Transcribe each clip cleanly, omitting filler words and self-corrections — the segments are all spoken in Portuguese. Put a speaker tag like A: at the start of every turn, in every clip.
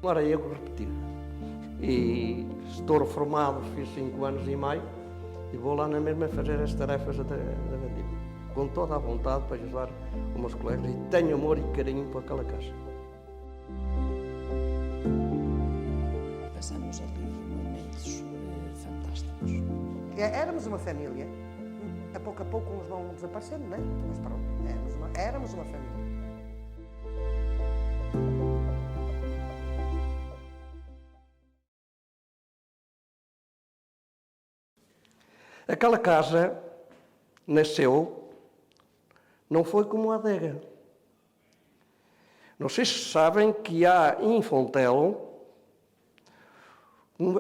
A: Ora, eu vou repetir. E estou reformado, fiz 5 anos e meio e vou lá na mesma fazer as tarefas da vendima. Com toda a vontade para ajudar os meus colegas e tenho amor e carinho por aquela casa.
B: Passamos ali momentos fantásticos.
C: Éramos uma família. A pouco uns vão desaparecendo, não é? Mas pronto, éramos uma família.
A: Aquela casa nasceu, não foi como a adega. Não sei se sabem que há em Fontelo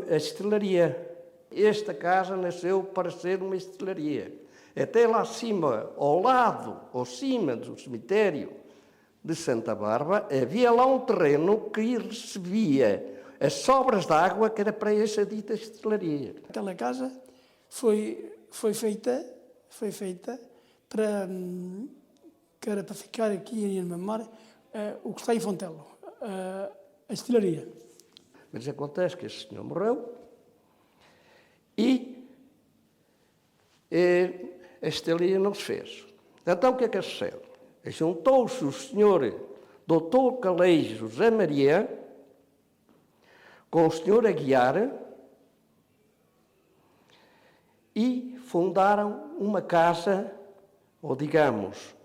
A: a estelaria. Esta casa nasceu para ser uma estelaria. Até lá acima, ao lado, ou cima do cemitério de Santa Bárbara, havia lá um terreno que recebia as sobras de água que era para essa dita estelaria.
D: Aquela casa foi feita para ficar aqui na memória o que está em Fontelo, a estelaria.
A: Mas acontece que esse senhor morreu e a estelaria não se fez. Então o que é que sucede? Juntou-se o senhor Dr. Caleixo José Maria com o senhor Aguiar e fundaram uma casa, ou digamos,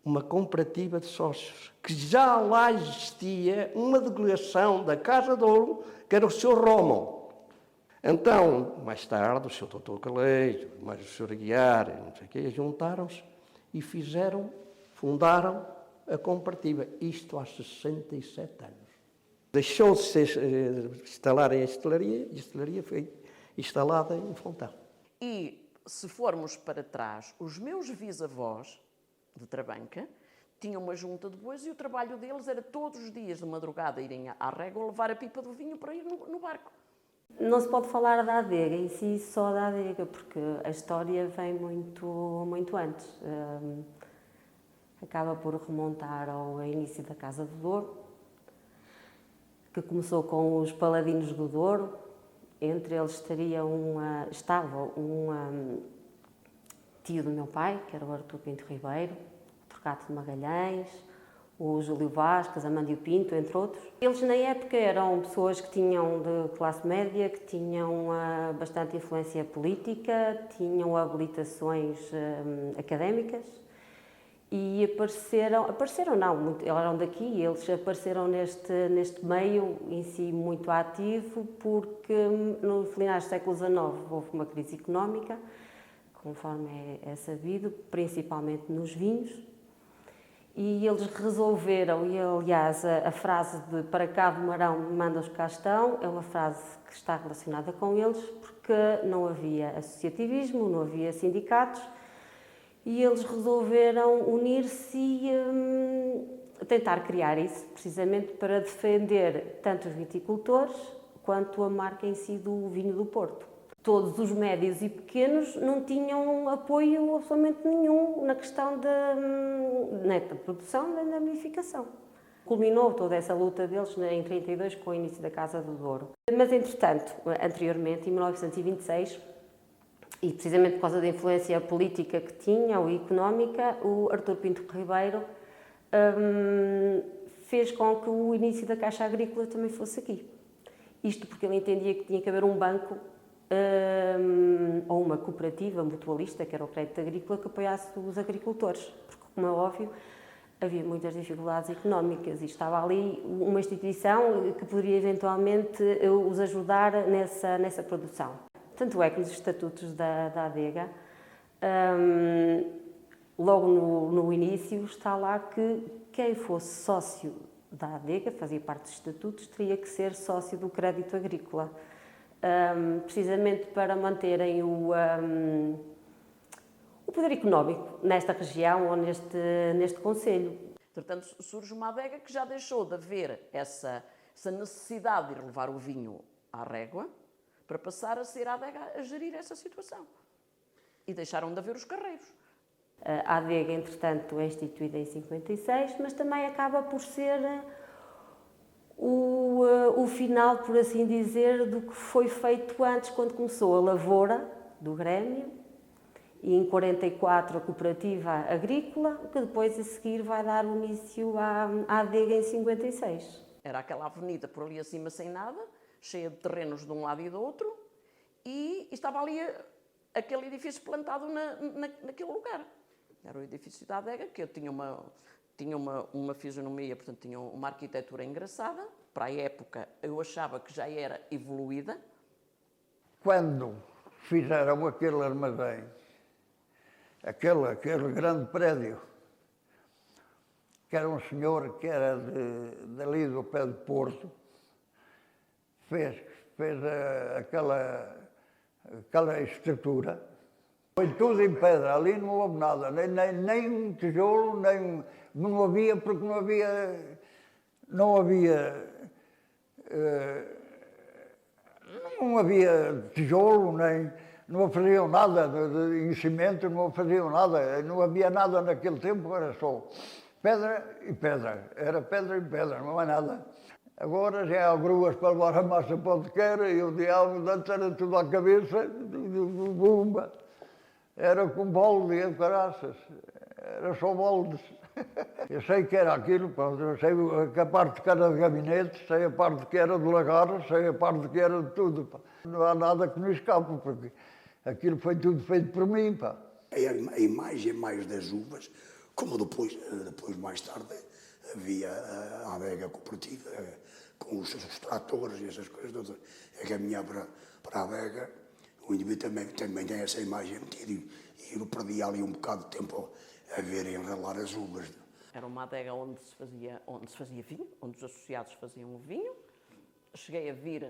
A: uma cooperativa de sócios, que já lá existia uma delegação da Casa de Ouro, que era o Sr. Romo. Então, mais tarde, o Sr. Dr. Caleixo, mais o Sr. Aguiar, não sei o quê, juntaram-se e fundaram a cooperativa. Isto há 67 anos. Deixou-se instalar a estelaria e a estelaria foi instalada em Fontelo.
B: E, se formos para trás, os meus bisavós de Trabanca tinham uma junta de bois e o trabalho deles era todos os dias de madrugada irem à régua levar a pipa do vinho para ir no barco.
E: Não se pode falar da adega em si, só da adega, porque a história vem muito antes. Acaba por remontar ao início da Casa do Douro, que começou com os Paladinos do Douro. Entre eles estava um tio do meu pai, que era o Artur Pinto Ribeiro, o Torcato de Magalhães, o Júlio Vasques, Amandio Pinto, entre outros. Eles, na época, eram pessoas que tinham de classe média, que tinham bastante influência política, tinham habilitações académicas e apareceram não, eram daqui, eles apareceram neste meio em si muito ativo, porque no finais do século XIX houve uma crise económica, conforme é sabido, principalmente nos vinhos, e eles resolveram, e aliás a frase de "para cá do Marão, manda os que cá estão", é uma frase que está relacionada com eles, porque não havia associativismo, não havia sindicatos, e eles resolveram unir-se e tentar criar isso, precisamente para defender tanto os viticultores quanto a marca em si do vinho do Porto. Todos os médios e pequenos não tinham apoio absolutamente nenhum na questão da produção e da indemnificação. Culminou toda essa luta deles em 1932 com o início da Casa do Douro. Mas, entretanto, anteriormente, em 1926, e precisamente por causa da influência política que tinha ou económica, o Artur Pinto Ribeiro fez com que o início da Caixa Agrícola também fosse aqui. Isto porque ele entendia que tinha que haver um banco ou uma cooperativa mutualista, que era o Crédito Agrícola, que apoiasse os agricultores, porque, como é óbvio, havia muitas dificuldades económicas e estava ali uma instituição que poderia eventualmente os ajudar nessa produção. Tanto é que nos estatutos da adega, logo no início, está lá que quem fosse sócio da adega, fazia parte dos estatutos, teria que ser sócio do Crédito Agrícola, precisamente para manterem o poder económico nesta região ou neste concelho.
B: Portanto, surge uma adega que já deixou de haver essa necessidade de levar o vinho à régua, para passar a ser a adega a gerir essa situação. E deixaram de haver os carreiros.
E: A adega, entretanto, é instituída em 56, mas também acaba por ser o o final, por assim dizer, do que foi feito antes, quando começou a lavoura do Grêmio, e em 44 a cooperativa agrícola, que depois a seguir vai dar início à adega em 56.
B: Era aquela avenida por ali acima sem nada, cheia de terrenos de um lado e do outro, e estava ali aquele edifício plantado naquele lugar. Era o edifício da adega, que eu tinha uma fisionomia, portanto tinha uma arquitetura engraçada. Para a época eu achava que já era evoluída.
F: Quando fizeram aquele armazém, aquele grande prédio, que era um senhor que era dali do pé do Porto, fez aquela estrutura. Foi tudo em pedra, ali não houve nada, nem um tijolo, não havia, porque não havia tijolo, não faziam nada em cimento, não faziam nada, não havia nada naquele tempo, era só pedra e pedra, era pedra e pedra, não há nada. Agora já há gruas para levar a massa para onde quer, e o diabo antes era tudo à cabeça, bumba. Era com balde e caraças, era só baldes. Eu sei que era aquilo, eu sei que a parte que era de gabinete, sei a parte que era de lagar, sei a parte que era de tudo. Pá. Não há nada que me escape, porque aquilo foi tudo feito por mim. Pá.
G: A imagem mais das uvas, como depois mais tarde, havia a adega cooperativa, com os tratores e essas coisas todas, a caminhar para a adega. O indivíduo também tem essa imagem metida e eu perdi ali um bocado de tempo a ver enralar as uvas.
B: Era uma adega onde se fazia vinho, onde os associados faziam o vinho. Cheguei a vir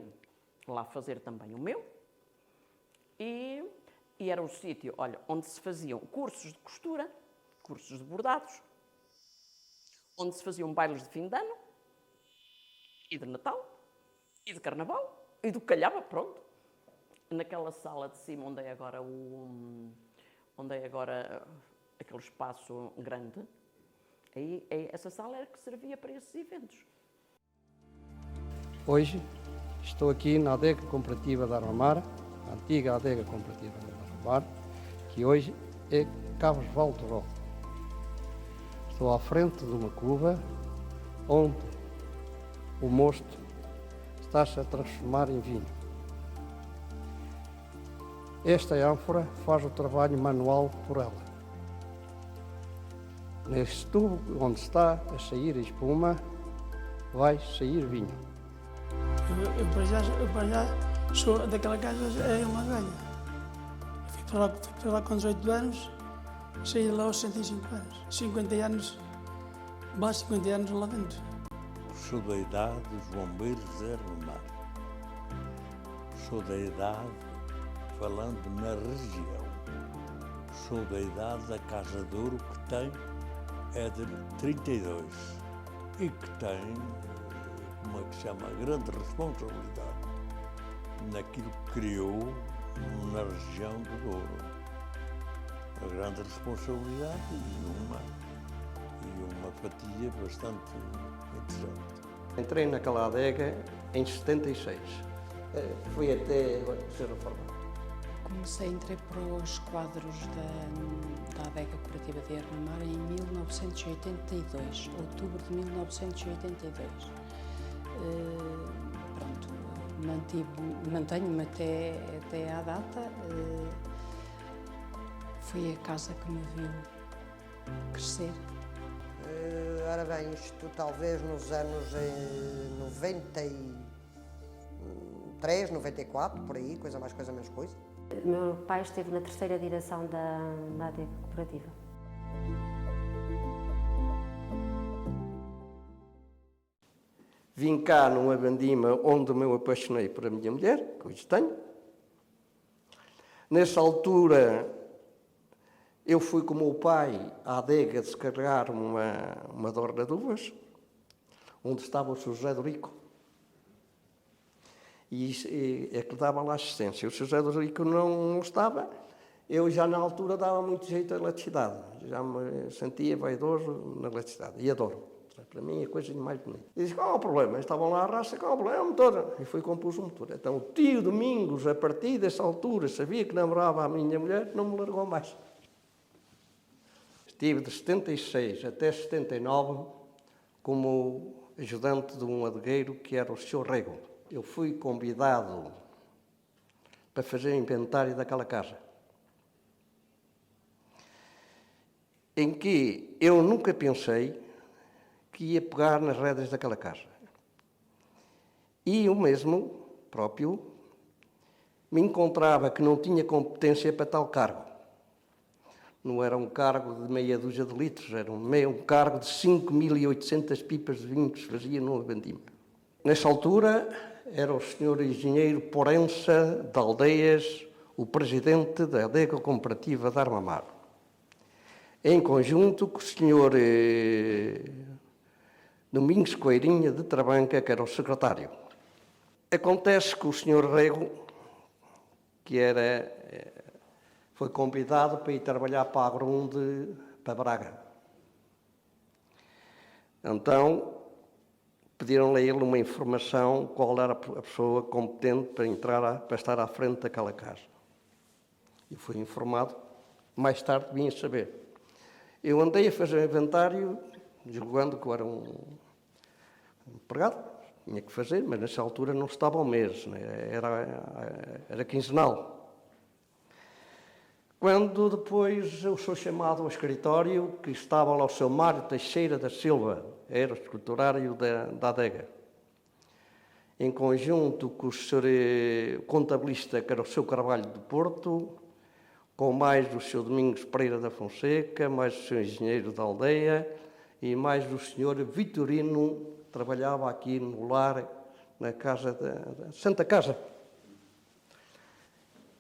B: lá fazer também o meu. E era o sítio, olha, onde se faziam cursos de costura, cursos de bordados, onde se faziam bailes de fim de ano, e de Natal, e de Carnaval, e do que calhava, pronto. Naquela sala de cima onde é agora aquele espaço grande, essa sala era que servia para esses eventos.
A: Hoje estou aqui na adega cooperativa da Armamar, a antiga adega cooperativa da Armamar, que hoje é Cabos Valtoró. Estou à frente de uma cuva onde o mosto está-se a transformar em vinho. Esta ânfora faz o trabalho manual por ela. Neste tubo onde está a sair a espuma, vai sair vinho.
D: Eu para já sou daquela casa, é uma velha. Fui para lá com 18 anos, saí de lá aos 65 anos. 50 anos, mais 50 anos lá dentro.
H: Sou da idade dos bombeiros de Armamar. Sou da idade, falando na região, sou da idade da Casa de Ouro, que tem, é de 32, e que tem, como é que se chama, grande responsabilidade naquilo que criou na região do Douro. A grande responsabilidade e uma fatia bastante interessante.
A: Entrei naquela adega em 76. Fui até ser reformado.
I: Entrei para os quadros da adega cooperativa de Armamar em 1982, outubro de 1982. Mantenho-me até à data. Foi a casa que me viu crescer.
C: Ora bem, isto talvez nos anos 93, 94, por aí, coisa mais, coisa menos coisa.
E: Meu pai esteve na terceira direção da adega cooperativa.
A: Vim cá numa bandima onde me apaixonei por a minha mulher, que hoje tenho. Nessa altura, eu fui com o meu pai à adega descarregar uma dorna de uvas, onde estava o Sr. José do Rico. E é que dava lá assistência. O Sr. José do Rico não estava, eu já na altura dava muito jeito à eletricidade. Já me sentia vaidoso na eletricidade, e adoro. Para mim é a coisa mais bonita. E disse, qual é o problema? Estavam lá a raça, qual é o problema? É o motor. E fui e compus o motor. Então o tio Domingos, a partir dessa altura, sabia que namorava a minha mulher, não me largou mais. Estive de 76 até 79 como ajudante de um adegueiro que era o Sr. Rego. Eu fui convidado para fazer inventário daquela casa, em que eu nunca pensei que ia pegar nas rédeas daquela casa. E eu mesmo, próprio, me encontrava que não tinha competência para tal cargo. Não era um cargo de meia dúzia de litros, era um cargo de 5.800 pipas de vinho que se fazia no Avandima. Nessa altura, era o senhor engenheiro Porença de Aldeias, o presidente da adega cooperativa de Armamar, em conjunto com o senhor Domingos Coeirinha de Trabanca, que era o secretário. Acontece que o senhor Rego, que foi convidado para ir trabalhar para a Agrunde, para Braga. Então, pediram-lhe a ele uma informação qual era a pessoa competente para estar à frente daquela casa. E fui informado, mais tarde vim a saber. Eu andei a fazer um inventário, julgando que eu era um empregado, tinha que fazer, mas nessa altura não estava ao mês, né? Era quinzenal. Quando depois eu sou chamado ao escritório, que estava lá o seu Mário Teixeira da Silva, era o escriturário da adega, em conjunto com o senhor contabilista, que era o seu Carvalho do Porto, com mais o senhor Domingos Pereira da Fonseca, mais o senhor engenheiro da aldeia e mais o senhor Vitorino, que trabalhava aqui no lar, na casa da Santa Casa.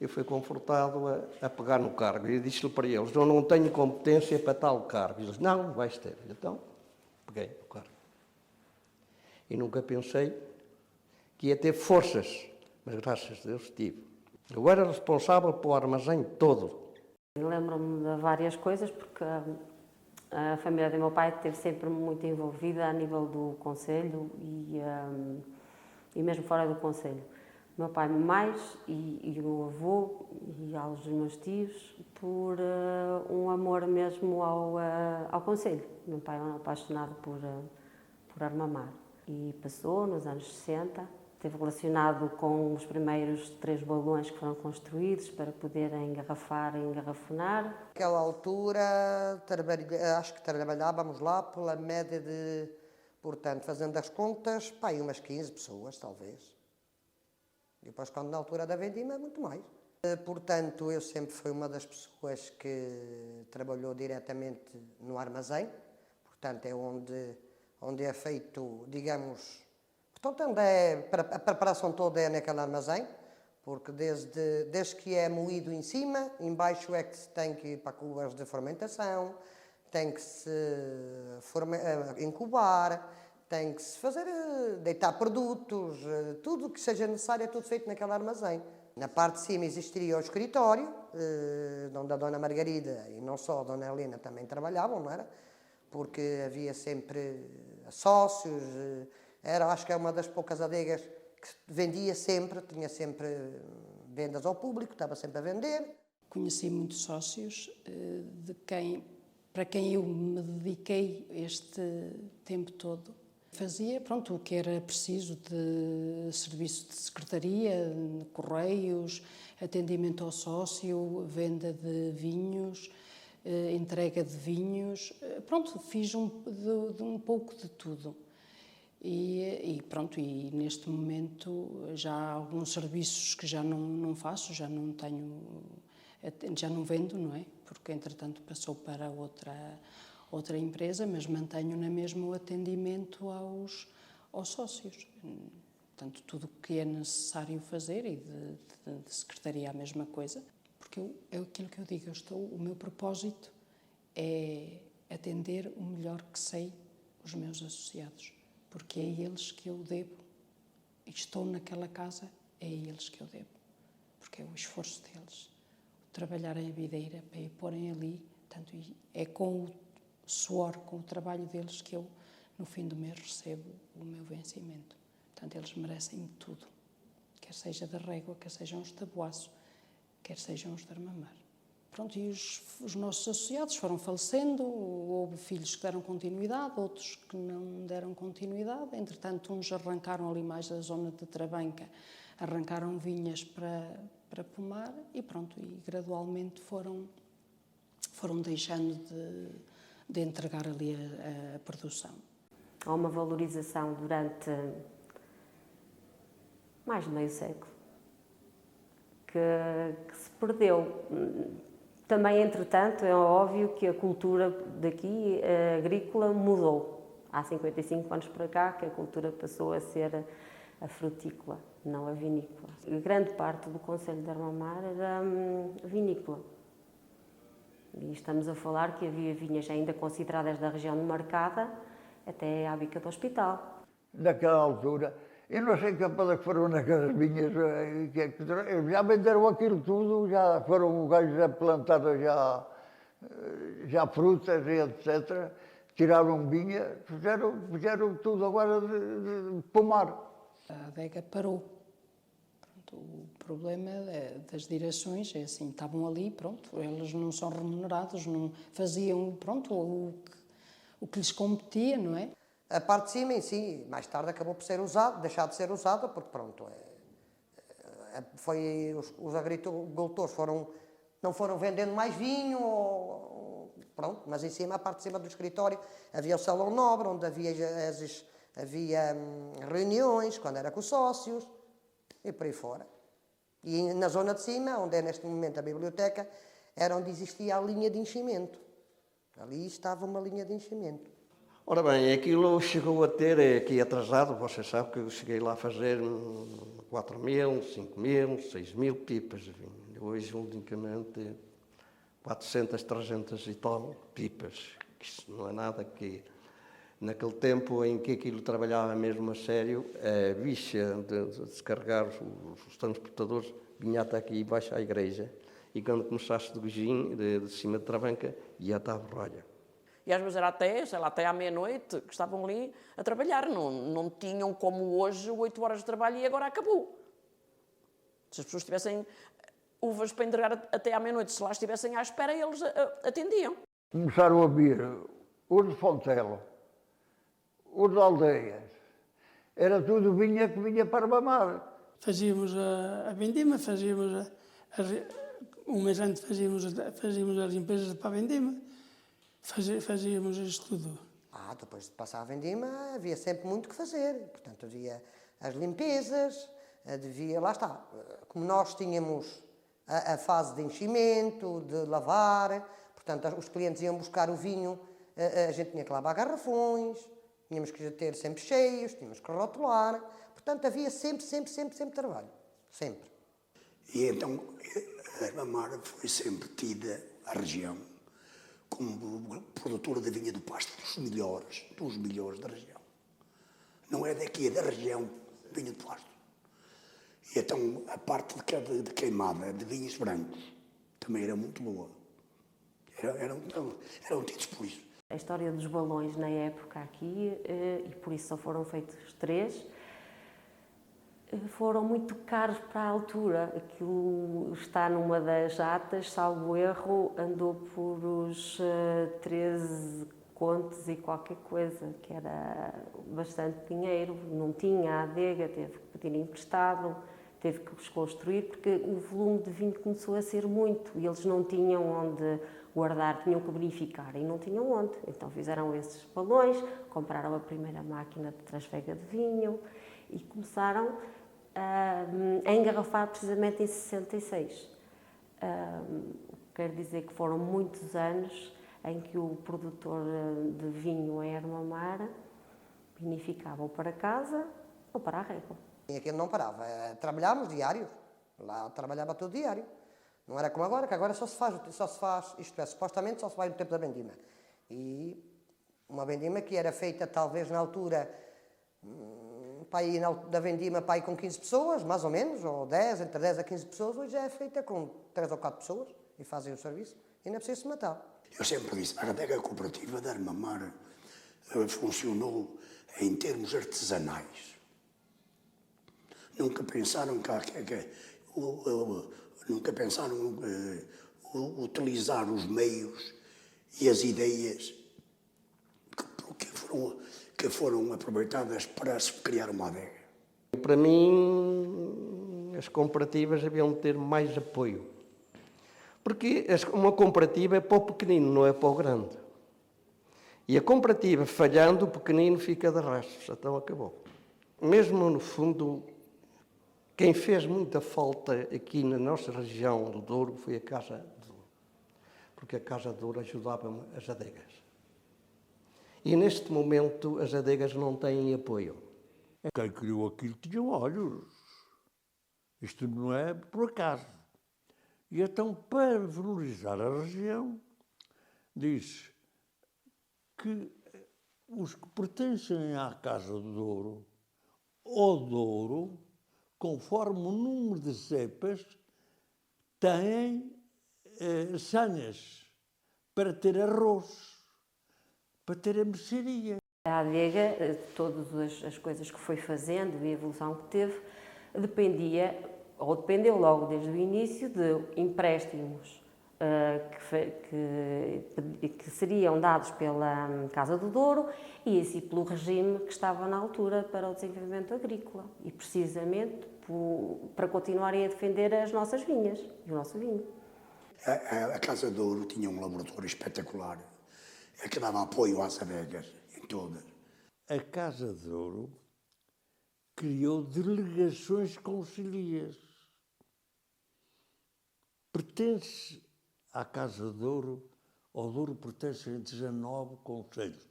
A: Eu fui confortado a pegar no cargo e disse-lhe para eles, eu não tenho competência para tal cargo. E eles, não, vais ter. Então, peguei o cargo. E nunca pensei que ia ter forças, mas graças a Deus tive. Eu era responsável pelo armazém todo.
E: Lembro-me de várias coisas, porque a família do meu pai esteve sempre muito envolvida a nível do concelho e mesmo fora do concelho. Meu pai mais e o avô e aos meus tios por um amor mesmo ao concelho. Meu pai era apaixonado por Armamar e passou nos anos 60. Esteve relacionado com os primeiros 3 balões que foram construídos para poderem engarrafar e engarrafonar.
C: Naquela altura, acho que trabalhávamos lá pela média de, portanto, fazendo as contas, umas 15 pessoas, talvez. E depois, quando na altura da vendima, muito mais. Portanto, eu sempre fui uma das pessoas que trabalhou diretamente no armazém. Portanto, é onde é feito, digamos... Portanto, a preparação toda é naquele armazém, porque desde que é moído em cima, embaixo é que se tem que ir para cubas de fermentação, tem que se incubar, tem que se fazer, deitar produtos, tudo o que seja necessário é tudo feito naquele armazém. Na parte de cima existiria o escritório, onde a Dona Margarida e não só a Dona Helena também trabalhavam, não era? Porque havia sempre sócios, acho que é uma das poucas adegas que vendia sempre, tinha sempre vendas ao público, estava sempre a vender.
I: Conheci muitos sócios para quem eu me dediquei este tempo todo. Fazia, o que era preciso de serviço de secretaria, correios, atendimento ao sócio, venda de vinhos, entrega de vinhos. Fiz um pouco de tudo. E neste momento já há alguns serviços que já não faço, já não vendo, não é? Porque entretanto passou para outra empresa, mas mantenho na mesma o atendimento aos sócios. Portanto, tudo o que é necessário fazer e de secretaria a mesma coisa, porque é aquilo que eu digo, o meu propósito é atender o melhor que sei os meus associados. Porque é a eles que eu devo, e estou naquela casa, é a eles que eu devo, porque é o esforço deles, o trabalhar a videira para a porem ali, é com o suor, com o trabalho deles que eu no fim do mês recebo o meu vencimento. Portanto, eles merecem tudo, quer seja da régua, quer sejam os tabuaços, quer sejam os de armamar. Pronto, e os nossos associados foram falecendo, houve filhos que deram continuidade, outros que não deram continuidade. Entretanto, uns arrancaram ali mais da zona de Trabanca, arrancaram vinhas para pomar e pronto, e gradualmente foram deixando de entregar ali a produção.
E: Há uma valorização durante mais de meio século que se perdeu. Também, entretanto, é óbvio que a cultura daqui, agrícola, mudou. Há 55 anos para cá que a cultura passou a ser a frutícola, não a vinícola. A grande parte do concelho de Armamar era vinícola. E estamos a falar que havia vinhas ainda consideradas da região demarcada até à bica do hospital.
F: Naquela altura, eu não sei que para que foram naquelas vinhas, já venderam aquilo tudo, já foram gajos a plantar já frutas e etc. Tiraram vinha, fizeram tudo agora de pomar.
I: A adega parou. Pronto, o problema das direções é assim, estavam ali, pronto, eles não são remunerados, não faziam, pronto, o que lhes competia, não é?
C: A parte de cima em si, mais tarde acabou por ser usado, deixar de ser usada, porque pronto, os agricultores não foram vendendo mais vinho, pronto, mas em cima, a parte de cima do escritório, havia o salão nobre, onde havia reuniões, quando era com os sócios, e por aí fora. E na zona de cima, onde é neste momento a biblioteca, era onde existia a linha de enchimento. Ali estava uma linha de enchimento.
A: Ora bem, aquilo chegou a ter, aqui atrasado, vocês sabem que eu cheguei lá a fazer 4.000, 5.000, 6.000 pipas de vinho. Hoje, unicamente, 400, 300 e tal pipas. Isso não é nada que... Naquele tempo em que aquilo trabalhava mesmo a sério, a bicha de descarregar os transportadores vinha até aqui embaixo à igreja. E quando começaste de cima de Trabanca, ia até à Borralha.
B: E às vezes era até à meia-noite que estavam ali a trabalhar. Não tinham, como hoje, 8 horas de trabalho e agora acabou. Se as pessoas tivessem uvas para entregar até à meia-noite, se lá estivessem à espera, eles atendiam.
F: Começaram a vir os de Fontelo, os de Aldeias. Era tudo vinha que vinha para Armamar.
D: Fazíamos a vindima, um mês antes fazíamos as limpezas para a vindima. Fazíamos isto tudo.
C: Depois de passar a vindima, havia sempre muito que fazer. Portanto, havia as limpezas, lá está. Como nós tínhamos a fase de enchimento, de lavar, portanto, os clientes iam buscar o vinho, a gente tinha que lavar garrafões, tínhamos que ter sempre cheios, tínhamos que rotular. Portanto, havia sempre trabalho. Sempre.
G: E então, a Armamar foi sempre tida, a região, como produtora da vinha do Pasto, dos melhores da região. Não é daqui, é da região, vinha do Pasto. E então a parte de queimada de vinhos brancos também era muito boa. Eram tidos por isso.
E: A história dos balões na época aqui, e por isso só foram feitos 3, foram muito caros para a altura. Aquilo está numa das atas, salvo erro, andou por os 13 contos e qualquer coisa, que era bastante dinheiro. Não tinha a adega, teve que pedir emprestado, teve que os construir, porque o volume de vinho começou a ser muito e eles não tinham onde guardar, tinham que verificar e não tinham onde. Então fizeram esses balões, compraram a primeira máquina de trasfega de vinho e começaram a engarrafar precisamente em 66. Quer dizer que foram muitos anos em que o produtor de vinho em Armamar vinificava ou para casa ou para a régua.
C: E aquilo não parava. Trabalhávamos diário. Lá trabalhava todo diário. Não era como agora, que agora só se faz, isto é, supostamente só se vai no tempo da vendima. E uma vendima que era feita talvez na altura da vendima para ir com 15 pessoas, mais ou menos, ou 10, entre 10 a 15 pessoas, hoje é feita com 3 ou 4 pessoas e fazem o serviço e não é preciso se matar.
G: Eu sempre disse, a adega cooperativa de Armamar funcionou em termos artesanais. Nunca pensaram nunca pensaram utilizar os meios e as ideias que foram aproveitadas para se criar uma adega.
A: Para mim, as cooperativas deviam ter mais apoio. Porque uma cooperativa é para o pequenino, não é para o grande. E a cooperativa falhando, o pequenino fica de rastros, então acabou. Mesmo no fundo, quem fez muita falta aqui na nossa região do Douro foi a Casa de Douro. Porque a Casa de Douro ajudava as adegas. E neste momento as adegas não têm apoio.
H: Quem criou aquilo tinha olhos. Isto não é por acaso. E então, para valorizar a região, diz que os que pertencem à Casa do Douro, ou Douro, conforme o número de cepas, têm sanhas para ter arroz, para ter a mercearia.
E: A adega, todas as coisas que foi fazendo e a evolução que teve, dependeu logo desde o início de empréstimos que seriam dados pela Casa do Douro e assim pelo regime que estava na altura para o desenvolvimento agrícola e precisamente para continuarem a defender as nossas vinhas e o nosso vinho.
G: A Casa do Douro tinha um laboratório espetacular que dava apoio às adegas em todas.
H: A Casa de Douro criou delegações concilias. Pertence à Casa de Douro, ao Douro pertencem 19 concelhos,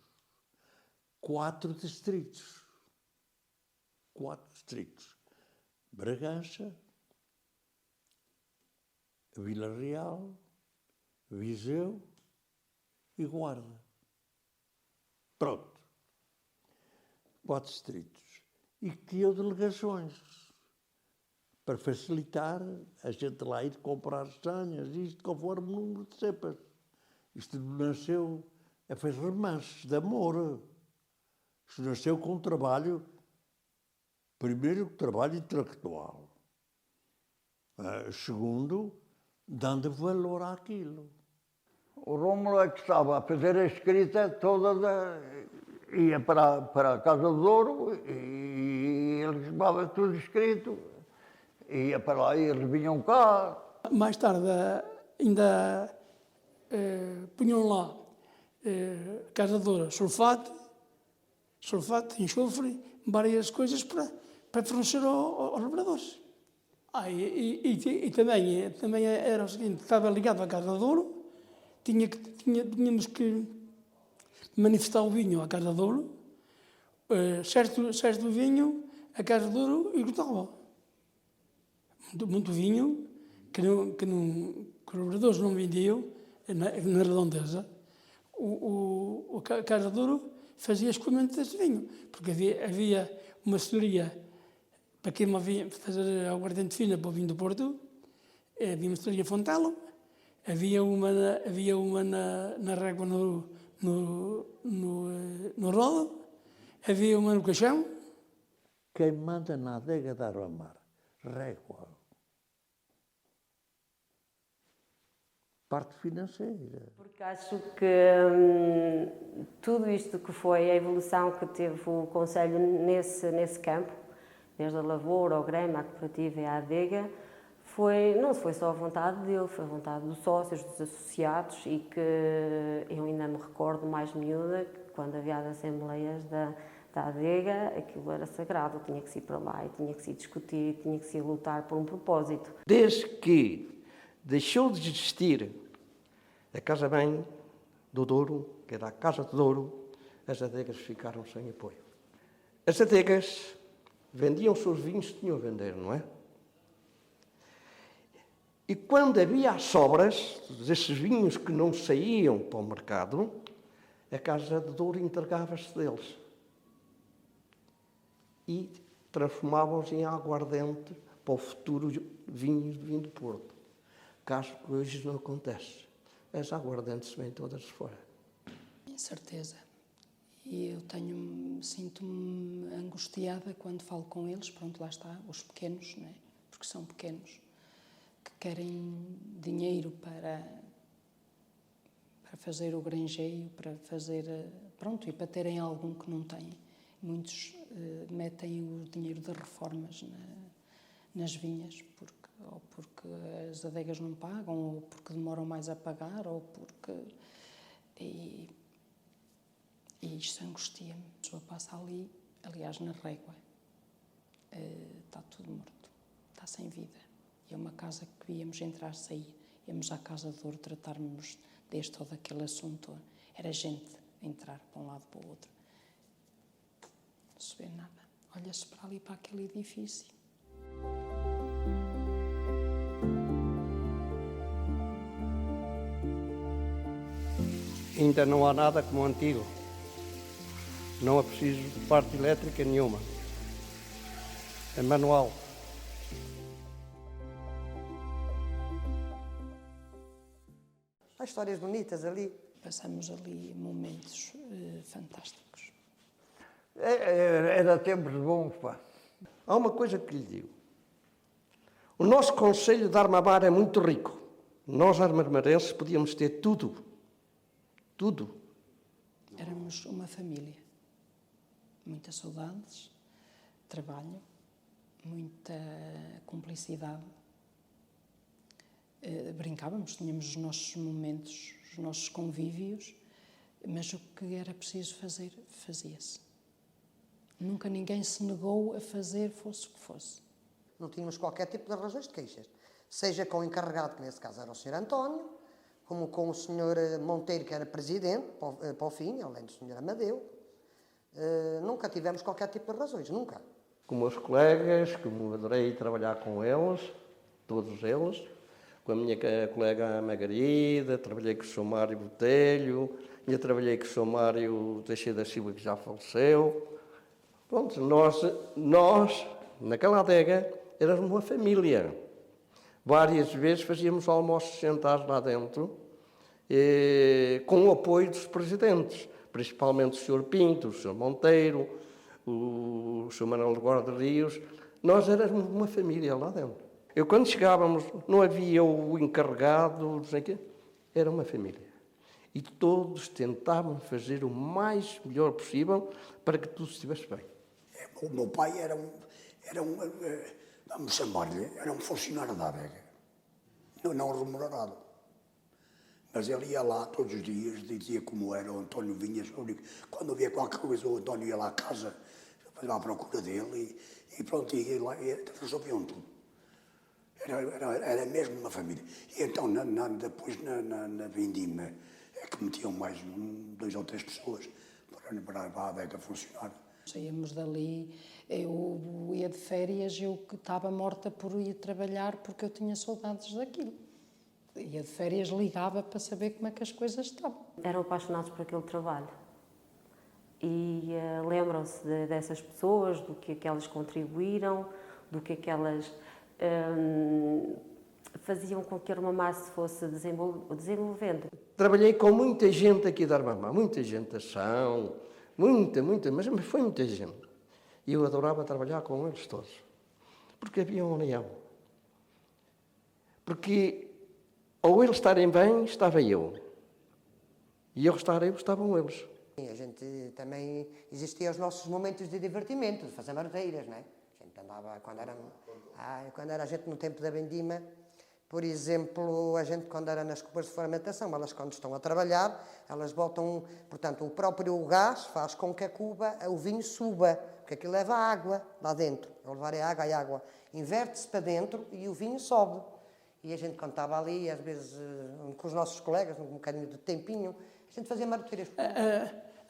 H: 4 distritos. 4 distritos. Bragança, Vila Real, Viseu e Guarda. Pronto. 4 distritos. E criou delegações para facilitar a gente lá ir comprar sanhas, isto conforme o número de cepas. Isto nasceu, fez remanches de amor. Isto nasceu com um trabalho, primeiro, trabalho intelectual. Segundo, dando valor àquilo.
F: O Rómulo é que estava a fazer a escrita toda, ia para a Casa do Douro e ele levava tudo escrito, ia para lá e eles vinham cá.
D: Mais tarde ainda punham lá Casa de Douro, sulfato, enxofre, várias coisas para fornecer aos lavradores. E também era o seguinte, estava ligado à Casa de Douro, tínhamos que manifestar o vinho à Casa de Douro, certo vinho, a Casa de Douro esgotava. Muito vinho que os lavradores não vendiam na redondeza. A Casa de Douro fazia escoamento desse vinho, porque havia uma destilaria para quem vinha fazer aguardente fina para o vinho do Porto, havia uma destilaria Fontelo, havia uma na Régua no Rodo, havia uma no Caixão.
H: Quem manda na adega de Armamar? Régua. Parte financeira.
E: Porque acho que tudo isto que foi a evolução que teve o Conselho nesse campo, desde a lavoura, ao grêmio, à cooperativa e à adega, não foi só a vontade dele, foi a vontade dos sócios, dos associados e que eu ainda me recordo mais miúda, que quando havia as assembleias da adega, aquilo era sagrado, tinha que se ir para lá e tinha que se discutir, tinha que se lutar por um propósito.
A: Desde que deixou de existir a Casa-Bem do Douro, que era a Casa do Douro, as adegas ficaram sem apoio. As adegas vendiam os seus vinhos que tinham a vender, não é? E quando havia as sobras desses vinhos que não saíam para o mercado, a Casa de Douro entregava-se deles. E transformavam-os em aguardente para o futuro vinho do Porto. Caso que hoje não acontece. As aguardentes vêm todas de fora.
I: Tenho certeza. E eu sinto-me angustiada quando falo com eles, pronto, lá está, os pequenos, não é? Porque são pequenos, que querem dinheiro para fazer o granjeio, para fazer, pronto, e para terem algum que não têm. Muitos metem o dinheiro das reformas nas vinhas, ou porque as adegas não pagam, ou porque demoram mais a pagar, ou porque... E isto angustia-me. A pessoa passa ali, aliás, na régua, está tudo morto, está sem vida. E é uma casa que íamos entrar, sair, íamos à Casa de Ouro, tratarmos deste ou daquele assunto. Era gente a entrar para um lado para o outro. Não se vê nada. Olha-se para ali, para aquele edifício.
A: Ainda não há nada como o antigo. Não é preciso parte elétrica nenhuma. É manual.
C: Há histórias bonitas ali.
I: Passamos ali momentos fantásticos.
F: Era tempos bons, pá.
A: Há uma coisa que lhe digo. O nosso Conselho de Armamar é muito rico. Nós, armamarenses, podíamos ter tudo. Tudo.
I: Éramos uma família. Muitas saudades, trabalho, muita cumplicidade. Brincávamos, tínhamos os nossos momentos, os nossos convívios, mas o que era preciso fazer, fazia-se. Nunca ninguém se negou a fazer, fosse o que fosse.
C: Não tínhamos qualquer tipo de razões de queixas. Seja com o encarregado, que nesse caso era o Sr. António, como com o Sr. Monteiro, que era presidente, para o fim, além do Sr. Amadeu. Nunca tivemos qualquer tipo de razões, nunca.
A: Com meus colegas, como adorei trabalhar com eles, todos eles, com a minha colega Margarida, trabalhei com o Sr. Mário Botelho, eu trabalhei com o Sr. Mário Teixeira da Silva, que já faleceu. Pronto, nós, naquela adega, éramos uma família. Várias vezes fazíamos almoços sentados lá dentro, com o apoio dos presidentes, principalmente o Sr. Pinto, o Sr. Monteiro, o Sr. Manuel de Guarda-Rios. Nós éramos uma família lá dentro. Eu, quando chegávamos, não havia o encarregado, não sei o quê, era uma família. E todos tentavam fazer o mais melhor possível para que tudo estivesse bem.
G: O meu pai era vamos chamar-lhe, era um funcionário da adega, não remunerado. Mas ele ia lá todos os dias, dizia como era o António Vinhas. Quando havia qualquer coisa, o António ia lá à casa, ia à procura dele e pronto, ia lá e resolviam tudo. Era mesmo uma família. E então, depois na vindima, é que metiam mais 2 ou 3 pessoas para a adega funcionar.
I: Saíamos dali, eu ia de férias, eu que estava morta por ir trabalhar porque eu tinha saudades daquilo. Ia de férias, ligava para saber como é que as coisas estavam.
E: Eram apaixonados por aquele trabalho e lembram-se dessas pessoas, do que elas contribuíram, do que elas faziam com que a Armamar se fosse desenvolvendo.
A: Trabalhei com muita gente aqui da Armamar, muita gente da ação, muita, mas foi muita gente. E eu adorava trabalhar com eles todos, porque havia uma união. Porque ao eles estarem bem, estava eu. E eu estar eu, estavam eles.
C: A gente também existia os nossos momentos de divertimento, de fazer marteiras, não é? A gente andava, quando era a gente no tempo da vendima, por exemplo, a gente quando era nas cubas de fermentação, elas quando estão a trabalhar, elas botam, portanto, o próprio gás faz com que a cuba, o vinho suba, porque aquilo leva água lá dentro. Ao levar a água, inverte-se para dentro e o vinho sobe. E a gente quando estava ali, às vezes, com os nossos colegas, um bocadinho de tempinho, a gente fazia marteiras.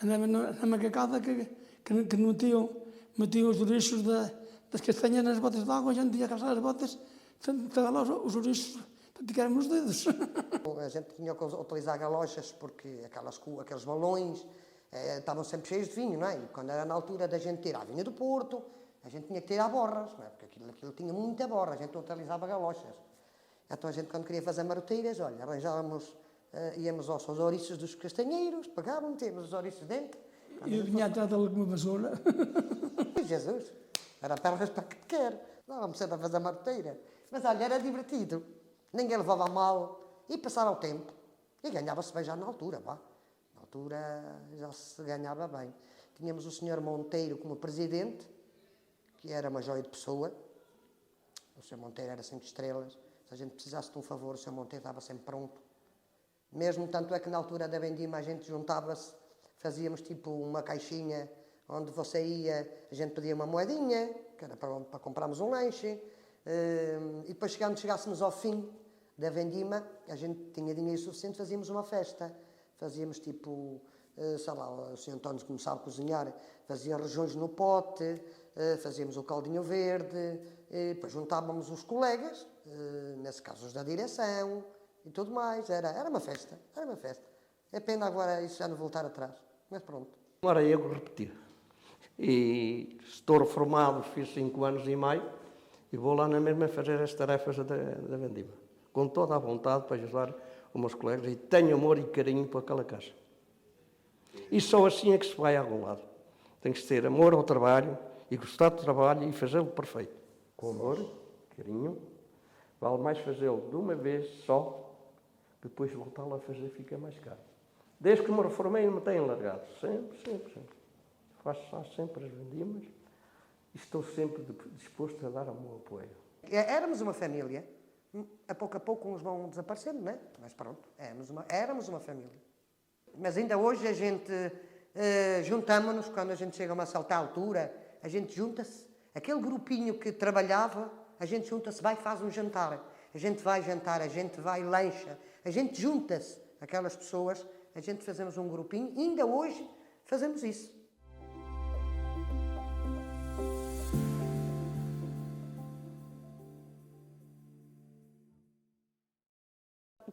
D: Andava na macacada que metiam os ouriços das castanhas nas botas de água, a gente ia calçar as botas, estava lá os ouriços para picarem os dedos.
C: A gente tinha que utilizar galochas porque aqueles balões estavam sempre cheios de vinho, não é? E quando era na altura da gente tirar vinho do Porto, a gente tinha que tirar borras, não é? Porque aquilo tinha muita borra, a gente não utilizava galochas. Então a gente quando queria fazer maroteiras, olha, arranjávamos, íamos aos ouriços dos castanheiros, pegávamos, tínhamos os ouriços dentro,
D: Eu vinha atrás dele com uma vassoura.
C: Jesus, era para raspar que quer. Estávamos sempre a fazer marteira. Mas olha, era divertido. Ninguém levava a mal. E passava o tempo. E ganhava-se bem já na altura, vá. Na altura já se ganhava bem. Tínhamos o Sr. Monteiro como presidente, que era uma joia de pessoa. O Sr. Monteiro era 5 estrelas. Se a gente precisasse de um favor, o Sr. Monteiro estava sempre pronto. Mesmo tanto é que na altura da vendima a gente juntava-se, fazíamos tipo uma caixinha onde você ia, a gente pedia uma moedinha, que era para comprarmos um lanche, e depois chegássemos ao fim da vendima, a gente tinha dinheiro suficiente, fazíamos uma festa. Fazíamos tipo, sei lá, o Sr. António começava a cozinhar, fazia regiões no pote, fazíamos o caldinho verde, depois juntávamos os colegas, nesse caso os da direção, e tudo mais. Era uma festa, era uma festa. É pena agora isso já não voltar atrás, mas pronto.
A: Agora eu vou repetir. E estou reformado, fiz 5 anos e meio, e vou lá na mesma fazer as tarefas da vendima. Com toda a vontade para ajudar os meus colegas, e tenho amor e carinho por aquela casa. E só assim é que se vai a algum lado. Tem que ter amor ao trabalho, e gostar do trabalho, e fazê-lo perfeito. Com amor, carinho, vale mais fazê-lo de uma vez só, que depois voltá-lo a fazer fica mais caro. Desde que me reformei, não me tenho largado. Sempre. Faço sempre as vendimas e estou sempre disposto a dar o meu apoio.
C: Éramos uma família. A pouco uns vão desaparecendo, não é? Mas pronto, éramos uma família. Mas ainda hoje a gente juntamos-nos, quando a gente chega a uma certa altura, a gente junta-se. Aquele grupinho que trabalhava, a gente junta-se, vai e faz um jantar. A gente vai jantar, a gente vai lancha, a gente junta-se. Aquelas pessoas, a gente fazemos um grupinho, e ainda hoje fazemos isso.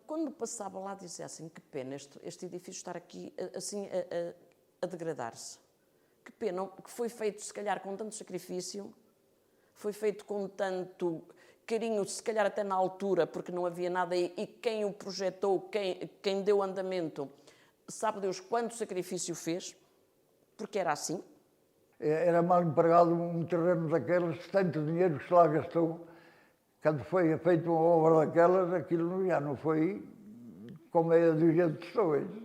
B: Quando passava lá, dizia assim, que pena este edifício estar aqui assim a degradar-se. Que pena, que foi feito, se calhar, com tanto sacrifício, foi feito com tanto carinho, se calhar até na altura, porque não havia nada, e quem o projetou, quem deu andamento, sabe Deus quanto sacrifício fez, porque era assim.
F: Era mal empregado um terreno daqueles, tanto dinheiro que se lá gastou. Quando foi feita uma obra daquelas, aquilo já não foi como é do jeito que estou hoje.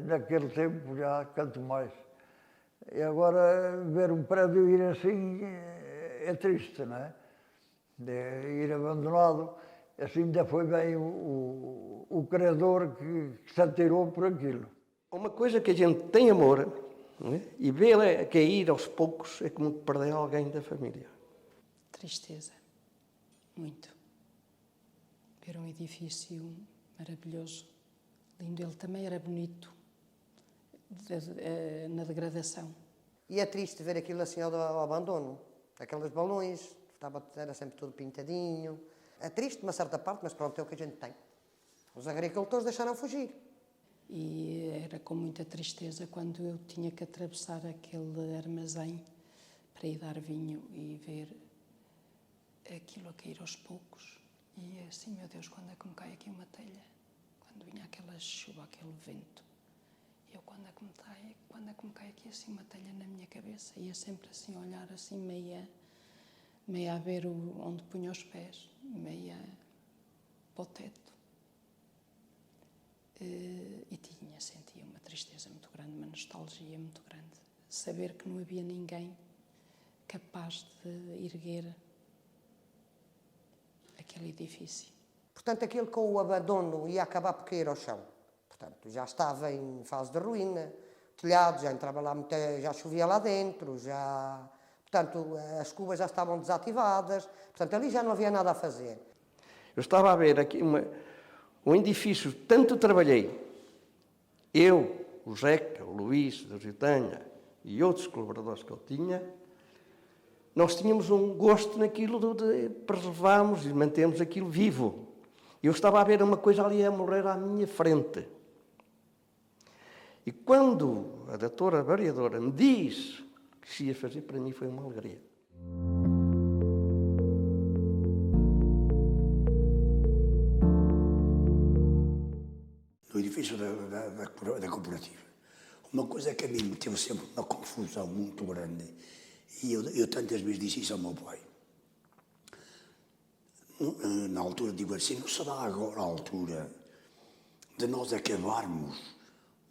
F: Naquele tempo já, quanto mais. E agora, ver um prédio ir assim é triste, não é? De ir abandonado, assim ainda foi bem o criador que se atirou por aquilo.
A: Uma coisa que a gente tem amor, não é? E vê-la cair aos poucos é como perder alguém da família.
I: Tristeza, muito. Ver um edifício maravilhoso, lindo, ele também era bonito, na degradação.
C: E é triste ver aquilo assim ao abandono, aqueles balões, era sempre tudo pintadinho. É triste uma certa parte, mas pronto, é o que a gente tem. Os agricultores deixaram fugir.
I: E era com muita tristeza quando eu tinha que atravessar aquele armazém para ir dar vinho e ver aquilo a cair aos poucos. E assim, meu Deus, quando é que me cai aqui uma telha? Quando vinha aquela chuva, aquele vento. Eu, quando é que me cai aqui assim uma telha na minha cabeça? Ia sempre assim, olhar assim, meia a ver onde punha os pés, meia para o teto. E sentia uma tristeza muito grande, uma nostalgia muito grande. Saber que não havia ninguém capaz de erguer aquele edifício.
C: Portanto, aquilo com o abandono ia acabar por cair ao chão. Portanto, já estava em fase de ruína, telhado, já entrava lá, já chovia lá dentro, portanto, as cubas já estavam desativadas, portanto, ali já não havia nada a fazer.
A: Eu estava a ver aqui um edifício, tanto trabalhei, eu, o Zeca, o Luís, a Ritânia e outros colaboradores que eu tinha, nós tínhamos um gosto naquilo de preservarmos e mantermos aquilo vivo. Eu estava a ver uma coisa ali a morrer à minha frente. E quando a doutora vereadora me disse que se ia fazer, para mim foi uma alegria.
G: No edifício da cooperativa, Uma coisa que a mim me teve sempre uma confusão muito grande, e eu tantas vezes disse isso ao meu pai. Na altura digo assim, não será agora a altura de nós acabarmos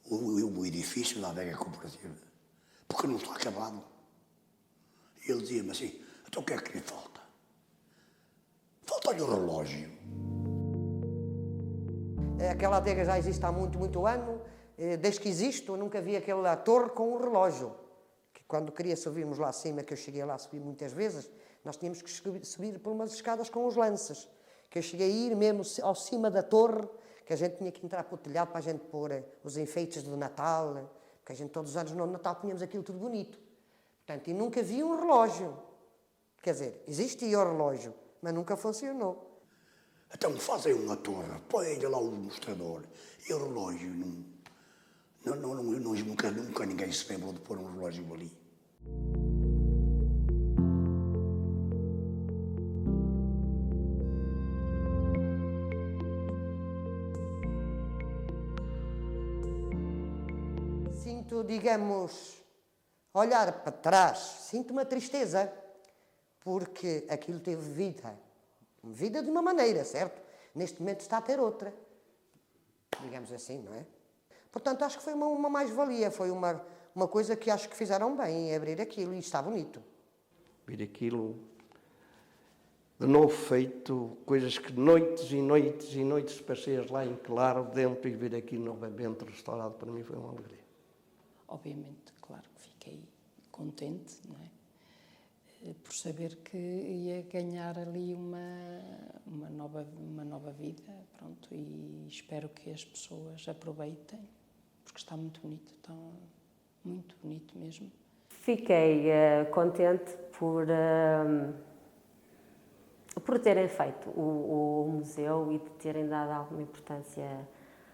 G: o edifício da adega cooperativa? Porque não está acabado. E ele dizia-me assim, então o que é que lhe falta? Falta-lhe o relógio.
C: Aquela adega já existe há muito ano. Desde que existo, eu nunca vi aquela torre com um relógio. Que quando queria subirmos lá acima, que eu cheguei lá a subir muitas vezes, nós tínhamos que subir por umas escadas com os lances. Que eu cheguei a ir mesmo ao cima da torre, que a gente tinha que entrar para o telhado para a gente pôr os enfeites do Natal, porque a gente todos os anos no Natal tínhamos aquilo tudo bonito. Portanto, e nunca vi um relógio. Quer dizer, existia o relógio, mas nunca funcionou.
G: Então fazem uma torre, põem lá o mostrador e o relógio nunca ninguém se lembrou de pôr um relógio ali.
C: Sinto, digamos, olhar para trás, sinto uma tristeza, porque aquilo teve vida de uma maneira, certo? Neste momento está a ter outra, digamos assim, não é? Portanto, acho que foi uma mais-valia, foi uma coisa que acho que fizeram bem em abrir aquilo e está bonito.
A: Vir aquilo de novo feito, coisas que noites e noites e noites passeias lá em claro dentro e ver aquilo novamente restaurado, para mim foi uma alegria.
I: Obviamente, claro que fiquei contente, não é? Por saber que ia ganhar ali uma nova vida, pronto, e espero que as pessoas aproveitem, porque está muito bonito, está muito bonito mesmo.
E: Fiquei contente por terem feito o museu e de terem dado alguma importância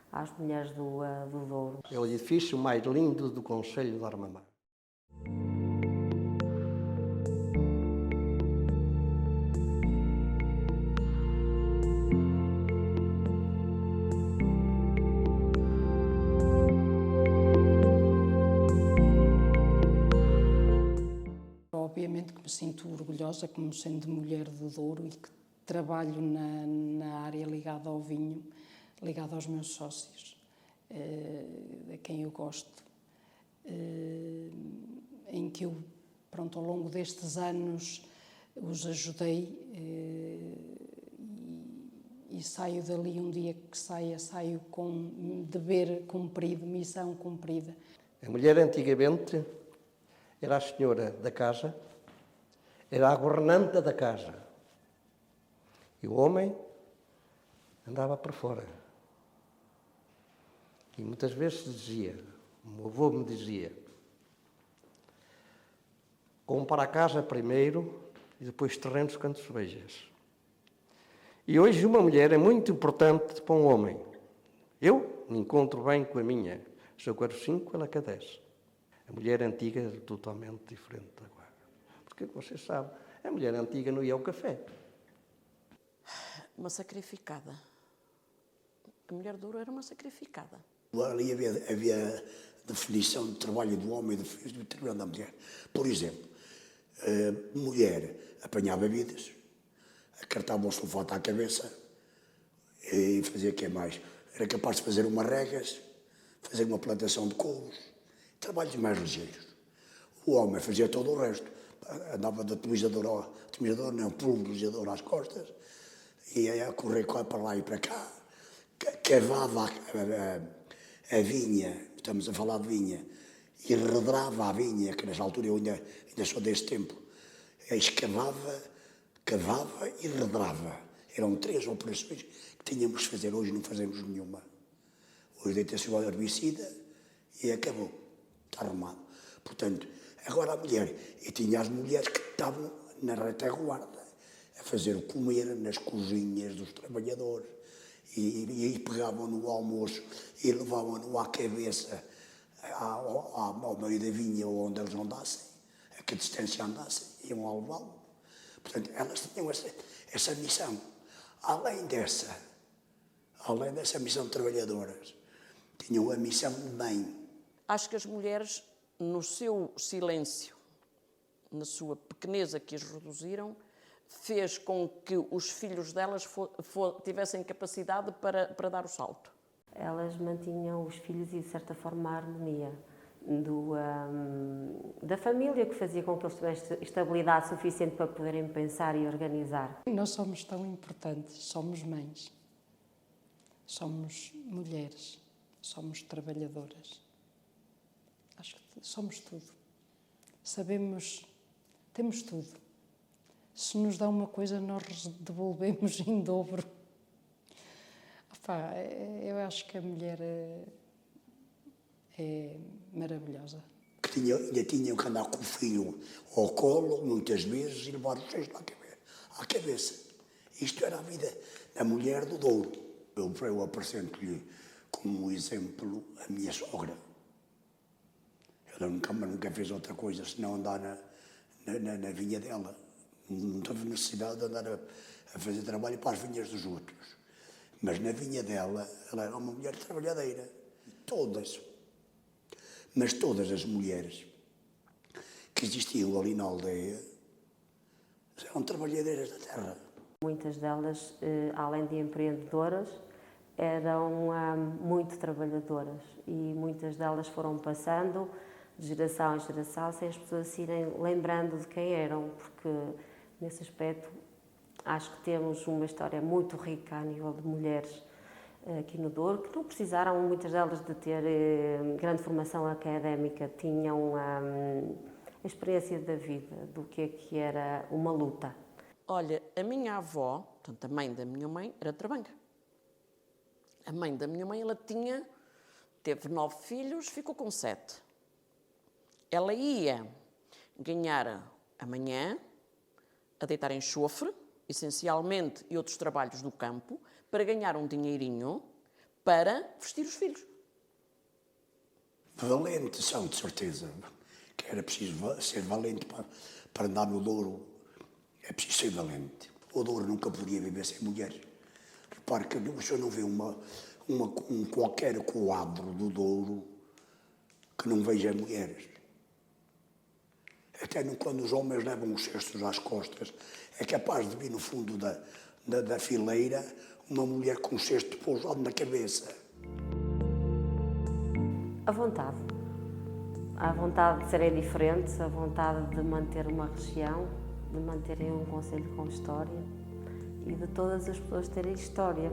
E: às mulheres do Douro.
A: É o edifício mais lindo do Concelho de Armamar.
I: Obviamente que me sinto orgulhosa como sendo mulher do Douro e que trabalho na área ligada ao vinho, ligada aos meus sócios, a quem eu gosto, em que eu, pronto, ao longo destes anos os ajudei e saio dali um dia que saio com dever cumprido, missão cumprida.
A: A mulher antigamente era a senhora da casa, era a governanta da casa. E o homem andava por fora. E muitas vezes dizia, o meu avô me dizia, compra a casa primeiro e depois terrenos quando se vejas. E hoje uma mulher é muito importante para um homem. Eu me encontro bem com a minha. Se eu quero 5, ela quer 10. A mulher antiga é totalmente diferente agora. Porque você sabe, a mulher antiga não ia ao café.
B: Uma sacrificada. A mulher do Douro era uma sacrificada.
G: Ali havia definição de trabalho do homem e de trabalho da mulher. Por exemplo, a mulher apanhava bebidas, acartava o sulfato à cabeça e fazia o que mais? Era capaz de fazer umas regas, fazer uma plantação de couros, trabalhos mais ligeiros. O homem fazia todo o resto. Andava de atomizador pulverizador às costas, e ia a correr para lá e para cá, cavava a vinha, estamos a falar de vinha, e redrava a vinha, que nessa altura eu ainda sou desse tempo. Escavava, cavava e redrava. Eram 3 operações que tínhamos de fazer. Hoje não fazemos nenhuma. Hoje deita-se o herbicida e acabou. Está arrumado. Portanto, agora a mulher, e tinha as mulheres que estavam na retaguarda a fazer o comer nas cozinhas dos trabalhadores e pegavam no almoço e levavam-no à cabeça ao meio da vinha ou onde eles andassem, a que distância andassem, iam ao levá-lo. Portanto, elas tinham essa missão. Além dessa missão de trabalhadoras, tinham a missão de mãe.
B: Acho que as mulheres, no seu silêncio, na sua pequeneza que as reduziram, fez com que os filhos delas tivessem capacidade para dar o salto.
E: Elas mantinham os filhos e, de certa forma, a harmonia da família, que fazia com que eles tivessem estabilidade suficiente para poderem pensar e organizar.
I: Nós somos tão importantes, somos mães, somos mulheres, somos trabalhadoras. Acho que somos tudo. Sabemos, temos tudo. Se nos dá uma coisa, nós devolvemos em dobro. Opa, eu acho que a mulher é maravilhosa.
G: Ainda tinham que andar com o filho ao colo, muitas vezes, e levar o cesto à cabeça. Isto era a vida da mulher do Douro. Eu apresento-lhe como exemplo a minha sogra. Ela nunca fez outra coisa senão andar na vinha dela. Não teve necessidade de andar a fazer trabalho para as vinhas dos outros. Mas na vinha dela, ela era uma mulher trabalhadeira. Mas todas as mulheres que existiam ali na aldeia eram trabalhadeiras da terra.
E: Muitas delas, além de empreendedoras, eram muito trabalhadoras e muitas delas foram passando de geração em geração sem as pessoas se irem lembrando de quem eram, porque nesse aspecto acho que temos uma história muito rica a nível de mulheres aqui no Douro, que não precisaram, muitas delas, de ter grande formação académica, tinham a experiência da vida, do que é que era uma luta.
B: Olha, a minha avó, portanto, a mãe da minha mãe, era de Trabanca. A mãe da minha mãe, teve 9 filhos, ficou com 7. Ela ia ganhar amanhã a deitar enxofre, essencialmente, e outros trabalhos do campo, para ganhar um dinheirinho para vestir os filhos.
G: Valentes são, de certeza, que era preciso ser valente para andar no Douro. É preciso ser valente. O Douro nunca podia viver sem mulheres. Repare que o senhor não vê qualquer quadro do Douro que não veja mulheres. Até quando os homens levam os cestos às costas, é capaz de vir no fundo da fileira uma mulher com um cesto pousado na cabeça.
E: A vontade. A vontade de serem diferentes, a vontade de manter uma região, de manterem um concelho com história e de todas as pessoas terem história.